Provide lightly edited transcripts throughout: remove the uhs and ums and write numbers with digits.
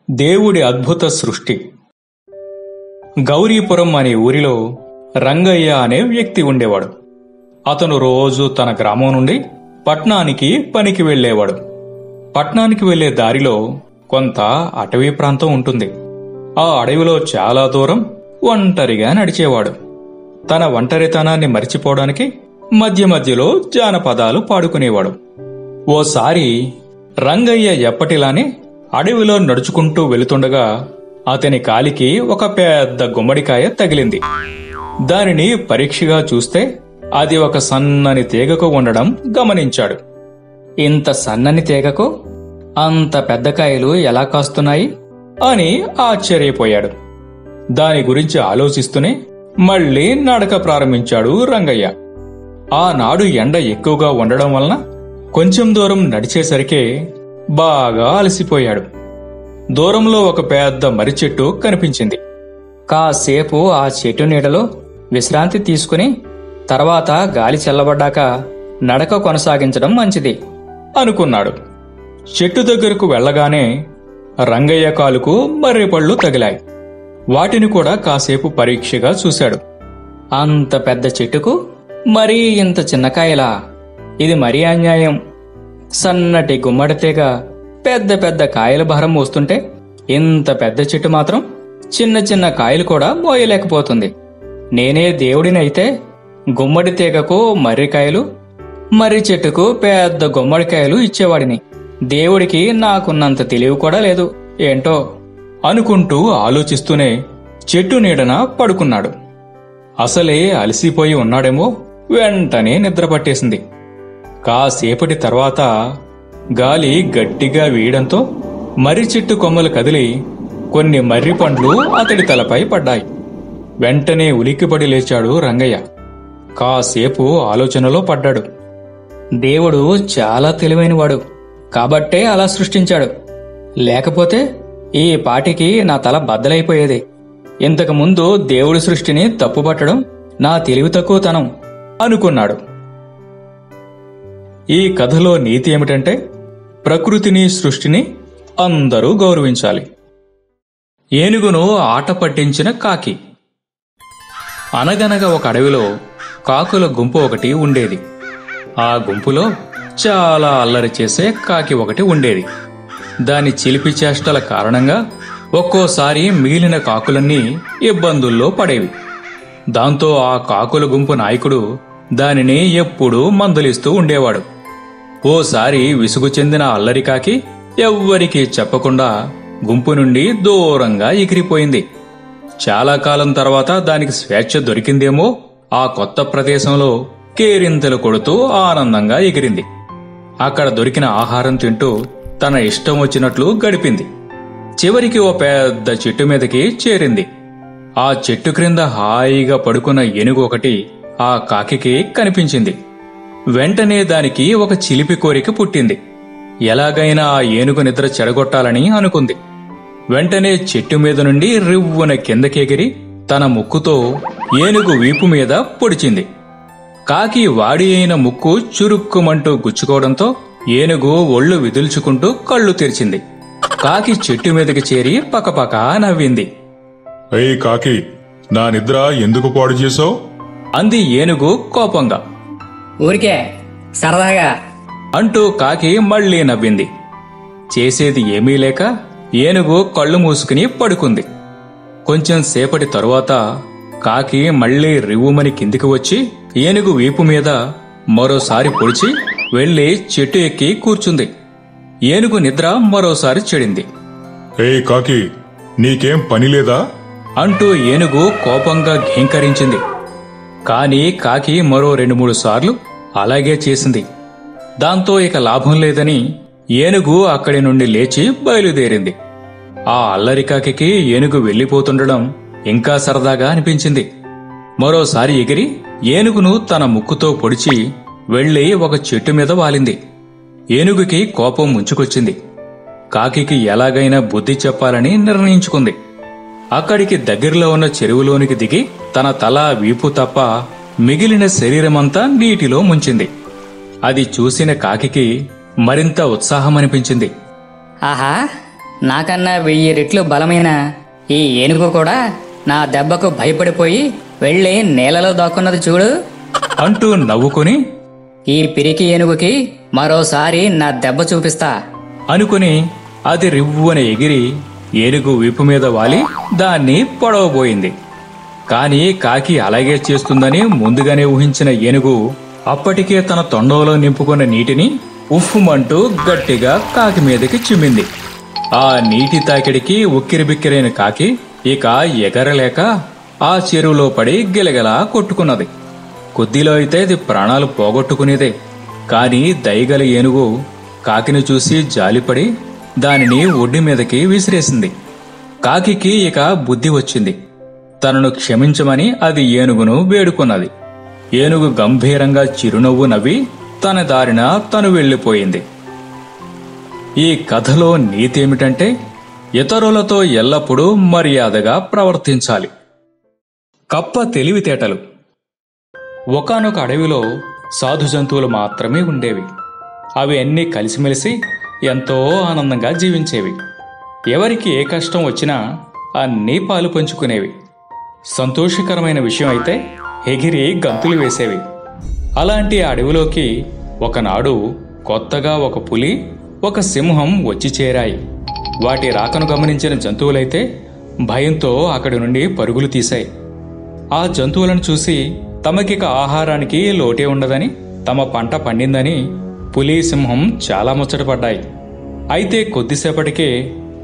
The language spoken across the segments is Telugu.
దేవుడి అద్భుత సృష్టి. గౌరీపురం అనే ఊరిలో రంగయ్య అనే వ్యక్తి ఉండేవాడు. అతను రోజు తన గ్రామం నుండి పట్నానికి పనికి వెళ్లేవాడు. పట్నానికి వెళ్లే దారిలో కొంత అటవీ ప్రాంతం ఉంటుంది. ఆ అడవిలో చాలా దూరం ఒంటరిగా నడిచేవాడు. తన ఒంటరితనాన్ని మరిచిపోవడానికి మధ్య మధ్యలో జానపదాలు పాడుకునేవాడు. ఓసారి రంగయ్య ఎప్పటిలానే అడవిలో నడుచుకుంటూ వెళుతుండగా అతని కాలికి ఒక పెద్ద గుమ్మడికాయ తగిలింది. దానిని పరీక్షగా చూస్తే అది ఒక సన్నని తీగకు ఉండడం గమనించాడు. ఇంత సన్నని తీగకు అంత పెద్ద కాయలు ఎలా కాస్తున్నాయి అని ఆశ్చర్యపోయాడు. దాని గురించి ఆలోచిస్తూనే మళ్లీ నడక ప్రారంభించాడు రంగయ్య. ఆనాడు ఎండ ఎక్కువగా ఉండడం వలన కొంచెం దూరం నడిచేసరికే బాగా అలసిపోయాడు. దూరంలో ఒక పెద్ద మర్రి చెట్టు కనిపించింది. కాసేపు ఆ చెట్టు నీడలో విశ్రాంతి తీసుకుని తర్వాత గాలి చల్లబడ్డాక నడక కొనసాగించడం మంచిది అనుకున్నాడు. చెట్టు దగ్గరకు వెళ్లగానే రంగయ్య కాలుకు మర్రి పళ్ళు తగిలాయి. వాటిని కూడా కాసేపు పరీక్షగా చూశాడు. అంత పెద్ద చెట్టుకు మరీ ఇంత చిన్న కాయలా? ఇది మరీ అన్యాయం. సన్నటి గుమ్మడి తీగ పెద్ద పెద్ద కాయల భారం మోస్తుంటే ఇంత పెద్ద చెట్టు మాత్రం చిన్న చిన్న కాయలు కూడా మోయలేకపోతుంది. నేనే దేవుడినైతే గుమ్మడి తీగకు మర్రికాయలు, మర్రి చెట్టుకు పెద్ద గుమ్మడికాయలు ఇచ్చేవాడిని. దేవుడికి నాకున్నంత తెలివి కూడా లేదు ఏంటో అనుకుంటూ ఆలోచిస్తూనే చెట్టు నీడన పడుకున్నాడు. అసలే అలసిపోయి ఉన్నాడేమో. వెంటనే నిద్ర పట్టేసింది. కాసేపటి తర్వాత గాలి గట్టిగా వీయడంతో మర్రి చెట్టు కొమ్మలు కదిలి కొన్ని మర్రి పండ్లు అతడి తలపై పడ్డాయి. వెంటనే ఉలిక్కిపడి లేచాడు రంగయ్య. కాసేపు ఆలోచనలో పడ్డాడు. దేవుడు చాలా తెలివైనవాడు కాబట్టే అలా సృష్టించాడు. లేకపోతే ఈ పాటికి నా తల బద్దలైపోయేది. ఇంతకు ముందు దేవుడి సృష్టిని తప్పుపట్టడం నా తెలివి తక్కువతనం అనుకున్నాడు. ఈ కథలో నీతి ఏమిటంటే ప్రకృతిని, సృష్టిని అందరూ గౌరవించాలి. ఏనుగును ఆట పట్టించిన కాకి. అనగనగా ఒక అడవిలో కాకుల గుంపు ఒకటి ఉండేది. ఆ గుంపులో చాలా అల్లరి చేసే కాకి ఒకటి ఉండేది. దాని చిలిపి చేష్టల కారణంగా ఒక్కోసారి మిగిలిన కాకులన్నీ ఇబ్బందుల్లో పడేవి. దాంతో ఆ కాకుల గుంపు నాయకుడు దానిని ఎప్పుడూ మందలిస్తూ ఉండేవాడు. ఓసారి విసుగు చెందిన అల్లరి కాకి ఎవ్వరికీ చెప్పకుండా గుంపు నుండి దూరంగా ఎగిరిపోయింది. చాలా కాలం తర్వాత దానికి స్వేచ్ఛ దొరికిందేమో. ఆ కొత్త ప్రదేశంలో కేరింతలు కొడుతూ ఆనందంగా ఎగిరింది. అక్కడ దొరికిన ఆహారం తింటూ తన ఇష్టం వచ్చినట్లు గడిపింది. చివరికి ఓ పెద్ద చెట్టు మీదకి చేరింది. ఆ చెట్టు క్రింద హాయిగా పడుకున్న ఏనుగు ఒకటి ఆ కాకికి కనిపించింది. వెంటనే దానికి ఒక చిలిపి కోరిక పుట్టింది. ఎలాగైనా ఆ ఏనుగు నిద్ర చెడగొట్టాలని అనుకుంది. వెంటనే చెట్టు మీద నుండి రివ్వున కిందకెగిరి తన ముక్కుతో ఏనుగు వీపు మీద పొడిచింది. కాకి వాడి అయిన ముక్కు చురుక్కుమంటూ గుచ్చుకోవడంతో ఏనుగు ఒళ్ళు విదుల్చుకుంటూ కళ్ళు తెరిచింది. కాకి చెట్టు మీదకి చేరి పకపక నవ్వింది. ఏయ్ కాకి, నా నిద్ర ఎందుకు పాడు చేసావు? అంది ఏనుగు కోపంగా. ఊరికే సరదాగా అంటూ కాకి మళ్లీ నవ్వింది. చేసేది ఏమీ లేక ఏనుగు కళ్ళు మూసుకుని పడుకుంది. కొంచెం సేపటి తరువాత కాకి మళ్లీ రివ్వుమని కిందికి వచ్చి ఏనుగు వీపు మీద మరోసారి పొడిచి వెళ్లి చెట్టు ఎక్కి కూర్చుంది. ఏనుగు నిద్ర మరోసారి చెడింది. ఏయ్ కాకి, నీకేం పనిలేదా? అంటూ ఏనుగు కోపంగా ఘీంకరించింది. కాని కాకి మరో 2-3 సార్లు అలాగే చేసింది. దాంతో ఇక లాభం లేదని ఏనుగు అక్కడి నుండి లేచి బయలుదేరింది. ఆ అల్లరి కాకి ఏనుగు వెళ్లిపోతుండడం ఇంకా సరదాగా అనిపించింది. మరోసారి ఎగిరి ఏనుగును తన ముక్కుతో పొడిచి వెళ్లి ఒక చెట్టు మీద వాలింది. ఏనుగుకి కోపం ముంచుకొచ్చింది. కాకికి ఎలాగైనా బుద్ధి చెప్పాలని నిర్ణయించుకుంది. అక్కడికి దగ్గరలో ఉన్న చెరువులోనికి దిగి తన తల, వీపు తప్ప మిగిలిన శరీరమంతా నీటిలో ముంచింది. అది చూసిన కాకికి మరింత ఉత్సాహమనిపించింది. ఆహా నాకన్నా 1000 రెట్లు బలమైన ఈ ఏనుగు కూడా నా దెబ్బకు భయపడిపోయి వెళ్ళి నేలలో దాక్కున్నది చూడు అంటూ నవ్వుకుని ఈ పిరికి ఏనుగుకి మరోసారి నా దెబ్బ చూపిస్తా అనుకుని అది రివ్వున ఎగిరి ఏనుగు వీపు మీద వాలి దాన్ని పొడవబోయింది. కాని కాకి అలాగే చేస్తుందని ముందుగానే ఊహించిన ఏనుగు అప్పటికే తన తొండంలో నింపుకున్న నీటిని ఉఫ్ఫుమంటూ గట్టిగా కాకి మీదకి చిమ్మింది. ఆ నీటి తాకిడికి ఉక్కిరిబిక్కిరైన కాకి ఇక ఎగరలేక ఆ చెరువులో పడి గిలగలా కొట్టుకున్నది. కొద్దిలో అయితే అది ప్రాణాలు పోగొట్టుకునేదే. కాని దయగల ఏనుగు కాకిని చూసి జాలిపడి దానిని ఒడ్డు మీదకి విసిరేసింది. కాకికి ఇక బుద్ధి వచ్చింది. తనను క్షమించమని అది ఏనుగును వేడుకున్నది. ఏనుగు గంభీరంగా చిరునవ్వు నవ్వి తన దారిన తను వెళ్ళిపోయింది. ఈ కథలో నీతి ఏమిటంటే ఇతరులతో ఎల్లప్పుడూ మర్యాదగా ప్రవర్తించాలి. కప్ప తెలివితేటలు. ఒకానొక అడవిలో సాధు జంతువులు మాత్రమే ఉండేవి. అవి అన్నీ కలిసిమెలిసి ఎంతో ఆనందంగా జీవించేవి. ఎవరికి ఏ కష్టం వచ్చినా అన్నీ పాలు పంచుకునేవి. సంతోషకరమైన విషయం అయితే ఎగిరి గంతులు వేసేవి. అలాంటి అడవిలోకి ఒకనాడు కొత్తగా ఒక పులి, ఒక సింహం వచ్చి చేరాయి. వాటి రాకను గమనించిన జంతువులైతే భయంతో అక్కడి నుండి పరుగులు తీశాయి. ఆ జంతువులను చూసి తమకిక ఆహారానికి లోటే ఉండదని, తమ పంట పండిందని పులి, సింహం చాలా ముచ్చటపడ్డాయి. అయితే కొద్దిసేపటికే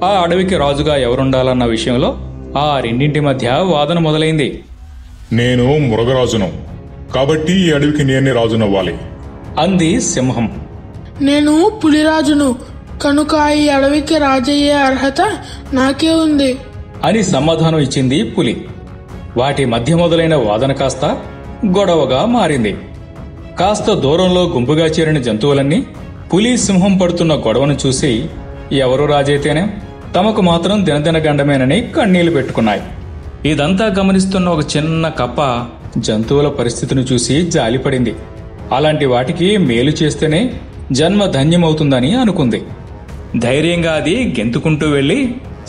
ఆ అడవికి రాజుగా ఎవరుండాలన్న విషయంలో ఆ రెండింటి మధ్య వాదన మొదలైంది. నేను మృగరాజును, కాబట్టి ఈ అడవికి నేనే రాజునవ్వాలి అంది సింహం. నేను పులిరాజును, కనుక ఈ అడవికి రాజయ్యే అర్హత నాకే ఉంది అని సమాధానం ఇచ్చింది పులి. వాటి మధ్య మొదలైన వాదన కాస్త గొడవగా మారింది. కాస్త దూరంలో గుంపుగా చేరిన జంతువులన్నీ పులి, సింహం పడుతున్న గొడవను చూసి ఎవరు రాజైతేనే తమకు మాత్రం దినదిన గండమేనని కన్నీళ్లు పెట్టుకున్నాయి. ఇదంతా గమనిస్తున్న ఒక చిన్న కప్ప జంతువుల పరిస్థితిని చూసి జాలిపడింది. అలాంటి వాటికి మేలు చేస్తేనే జన్మ ధన్యమవుతుందని అనుకుంది. ధైర్యంగా అది గెంతుకుంటూ వెళ్లి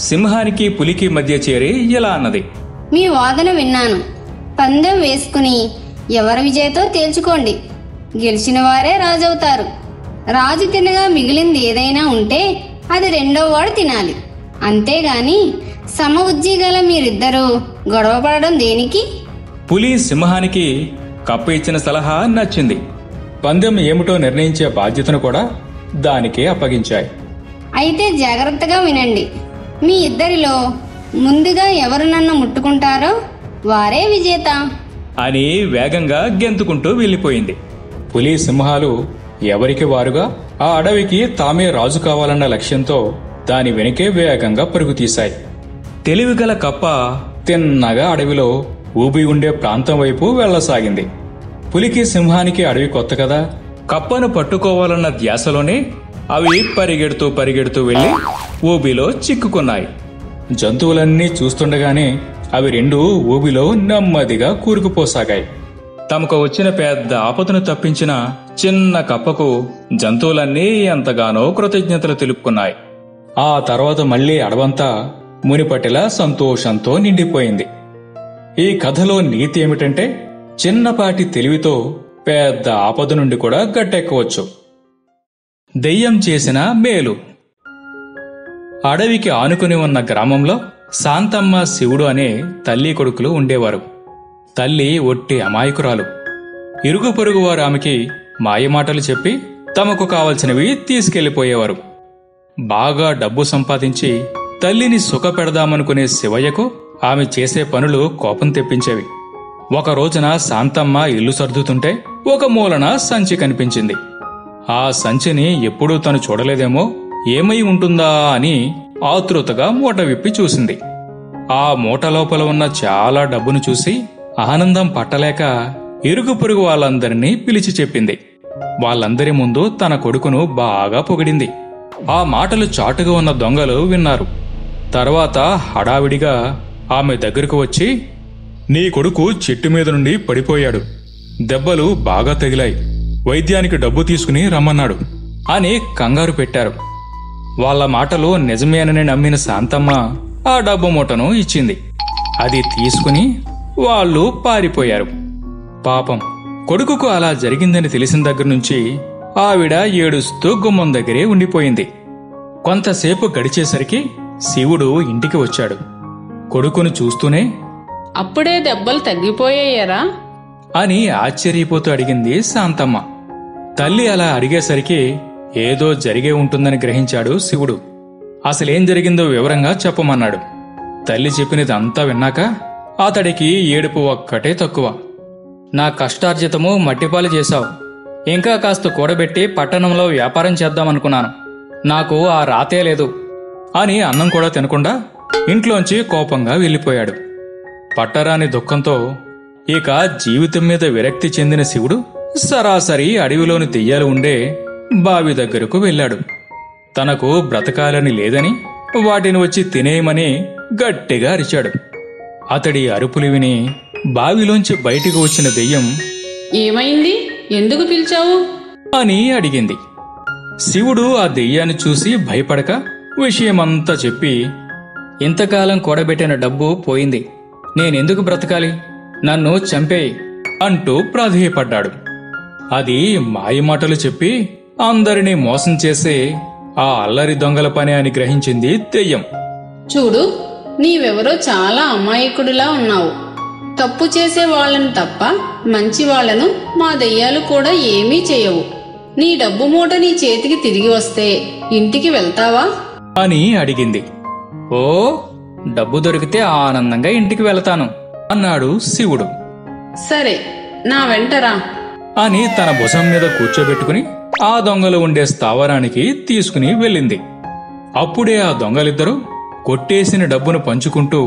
సింహానికి, పులికి మధ్య చేరి ఇలా అన్నది. మీ వాదన విన్నాను. పందెం వేసుకుని ఎవరి విజయతో తేల్చుకోండి. గెలిచిన వారే రాజవుతారు. రాజు తినగా మిగిలింది ఏదైనా ఉంటే అది రెండో వాడు తినాలి. అంతేగాని సమ ఉజ్జీ గల మీరిద్దరూ గొడవపడడం దేనికి? పులి సింహానికి కప్ప ఇచ్చిన సలహా నచ్చింది. పందెం ఏమిటో నిర్ణయించే బాధ్యతను కూడా దానికే అప్పగించాయి. అయితే జాగ్రత్తగా వినండి. మీ ఇద్దరిలో ముందుగా ఎవరు నన్ను ముట్టుకుంటారో వారే విజేత అని వేగంగా గెంతుకుంటూ వెళ్ళిపోయింది. పులి, సింహాలు ఎవరికి వారుగా ఆ అడవికి తామే రాజు కావాలన్న లక్ష్యంతో దాని వెనుకే వేగంగా పరుగు తీశాయి. తెలివిగల కప్ప తిన్నగా అడవిలో ఊబి ఉండే ప్రాంతం వైపు వెళ్లసాగింది. పులికి, సింహానికి అడవి కొత్త కదా. కప్పను పట్టుకోవాలన్న ధ్యాసలోనే అవి పరిగెడుతూ పరిగెడుతూ వెళ్లి ఊబిలో చిక్కుకున్నాయి. జంతువులన్నీ చూస్తుండగానే అవి రెండూ ఊబిలో నెమ్మదిగా కూరుకుపోసాగాయి. తమకు వచ్చిన పెద్ద ఆపదను తప్పించిన చిన్న కప్పకు జంతువులన్నీ ఎంతగానో కృతజ్ఞతలు తెలుపుకున్నాయి. ఆ తర్వాత మళ్లీ అడవంతా మునిపటిలా సంతోషంతో నిండిపోయింది. ఈ కథలో నీతి ఏమిటంటే చిన్నపాటి తెలివితో పెద్ద ఆపద నుండి కూడా గట్టెక్కవచ్చు. దెయ్యం చేసిన మేలు. అడవికి ఆనుకుని ఉన్న గ్రామంలో శాంతమ్మ, శివుడు అనే తల్లి కొడుకులు ఉండేవారు. తల్లి ఒట్టి అమాయకురాలు. ఇరుగు పొరుగు వారు ఆమెకి మాయమాటలు చెప్పి తమకు కావలసినవి తీసుకెళ్లిపోయేవారు. బాగా డబ్బు సంపాదించి తల్లిని సుఖపెడదామనుకునే శివయ్యకు ఆమె చేసే పనులు కోపం తెప్పించేవి. ఒక రోజున శాంతమ్మ ఇల్లు సర్దుతుంటే ఒక మూలన సంచి కనిపించింది. ఆ సంచిని ఎప్పుడూ తను చూడలేదేమో, ఏమై ఉంటుందా అని ఆతృతగా మూట విప్పి చూసింది. ఆ మూట లోపల ఉన్న చాలా డబ్బును చూసి ఆనందం పట్టలేక ఇరుగు పొరుగు వాళ్ళందరినీ పిలిచి చెప్పింది. వాళ్ళందరి ముందు తన కొడుకును బాగా పొగిడింది. ఆ మాటలు చాటుగా ఉన్న దొంగలు విన్నారు. తర్వాత హడావిడిగా ఆమె దగ్గరకు వచ్చి, నీ కొడుకు చెట్టు మీద నుండి పడిపోయాడు, దెబ్బలు బాగా తగిలాయి, వైద్యానికి డబ్బు తీసుకుని రమ్మన్నాడు అని కంగారు పెట్టారు. వాళ్ళ మాటలు నిజమేనని నమ్మిన శాంతమ్మ ఆ డబ్బు మూటను ఇచ్చింది. అది తీసుకుని వాళ్ళు పారిపోయారు. పాపం, కొడుకుకు అలా జరిగిందని తెలిసిన దగ్గర నుంచి ఆవిడ ఏడుస్తూ గుమ్మం దగ్గరే ఉండిపోయింది. కొంతసేపు గడిచేసరికి శివుడు ఇంటికి వచ్చాడు. కొడుకును చూస్తూనే అప్పుడే దెబ్బలు తగ్గిపోయాయరా అని ఆశ్చర్యపోతూ అడిగింది శాంతమ్మ. తల్లి అలా అడిగేసరికి ఏదో జరిగే ఉంటుందని గ్రహించాడు శివుడు. అసలేం జరిగిందో వివరంగా చెప్పమన్నాడు. తల్లి చెప్పినదంతా విన్నాక అతడికి ఏడుపు ఒక్కటే తక్కువ. నా కష్టార్జితము మట్టిపాలు చేశావు. ఇంకా కాస్త కూడబెట్టి పట్టణంలో వ్యాపారం చేద్దామనుకున్నాను. నాకు ఆ రాతే లేదు అని అన్నం కూడా తినకుండా ఇంట్లోంచి కోపంగా వెళ్ళిపోయాడు. పట్టరాని దుఃఖంతో ఇక జీవితం మీద విరక్తి చెందిన శివుడు సరాసరి అడవిలోని దెయ్యాలు ఉండే బావి దగ్గరకు వెళ్ళాడు. తనకు బ్రతకాలని లేదని వాటిని వచ్చి తినేయమని గట్టిగా అరిచాడు. అతడి అరుపులు విని బావిలోంచి బయటికి వచ్చిన దెయ్యం ఏమైంది, ఎందుకు పిలిచావు అని అడిగింది. శివుడు ఆ దెయ్యాన్ని చూసి భయపడక విషయమంతా చెప్పి, ఇంతకాలం కూడబెట్టిన డబ్బు పోయింది, నేనెందుకు బ్రతకాలి, నన్ను చంపేయి అంటూ ప్రాధేయపడ్డాడు. అది మాయమాటలు చెప్పి అందరినీ మోసం చేసే ఆ అల్లరి దొంగల పని అని గ్రహించింది దెయ్యం. చూడు, నీవెవరో చాలా అమాయకుడిలా ఉన్నావు. తప్పు చేసే వాళ్ళను తప్ప మంచి వాళ్లను మా దెయ్యాలు కూడా ఏమీ చేయవు. నీ డబ్బు మూట నీ చేతికి తిరిగి వస్తే ఇంటికి వెళ్తావా అని అడిగింది. ఓ, డబ్బు దొరికితే ఆనందంగా ఇంటికి వెళతాను అన్నాడు శివుడు. సరే, నా వెంటరా అని తన భుజం మీద కూర్చోబెట్టుకుని ఆ దొంగలు ఉండే స్థావరానికి తీసుకుని వెళ్ళింది. అప్పుడే ఆ దొంగలిద్దరూ కొట్టేసిన డబ్బును పంచుకుంటూ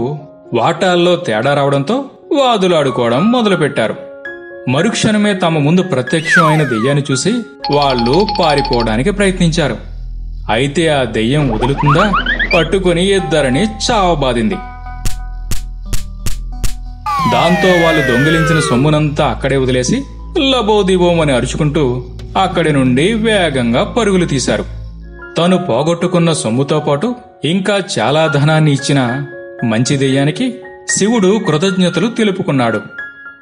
వాటాల్లో తేడా రావడంతో వాదులాడుకోవడం మొదలుపెట్టారు. మరుక్షణమే తమ ముందు ప్రత్యక్షమైన దెయ్యాన్ని చూసి వాళ్ళు పారిపోవడానికి ప్రయత్నించారు. అయితే ఆ దెయ్యం వదులుతుందా పట్టుకుని ఇద్దరిని చావబాదింది. దాంతో వాళ్ళు దొంగిలించిన సొమ్మునంతా అక్కడే వదిలేసి లబోదిబోమని అరుచుకుంటూ అక్కడి నుండి వేగంగా పరుగులు తీశారు. తను పోగొట్టుకున్న సొమ్ముతో పాటు ఇంకా చాలా ధనాన్ని ఇచ్చిన మంచి దెయ్యానికి శివుడు కృతజ్ఞతలు తెలుపుకున్నాడు.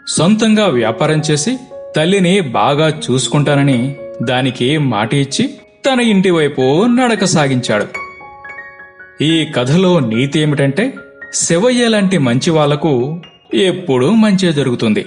సొంతంగా వ్యాపారం చేసి తల్లిని బాగా చూసుకుంటానని దానికి మాట ఇచ్చి తన ఇంటి వైపు నడక సాగించాడు. ఈ కథలో నీతి ఏమిటంటే, శివయ్య లాంటి మంచి వాళ్లకు ఎప్పుడూ మంచే జరుగుతుంది.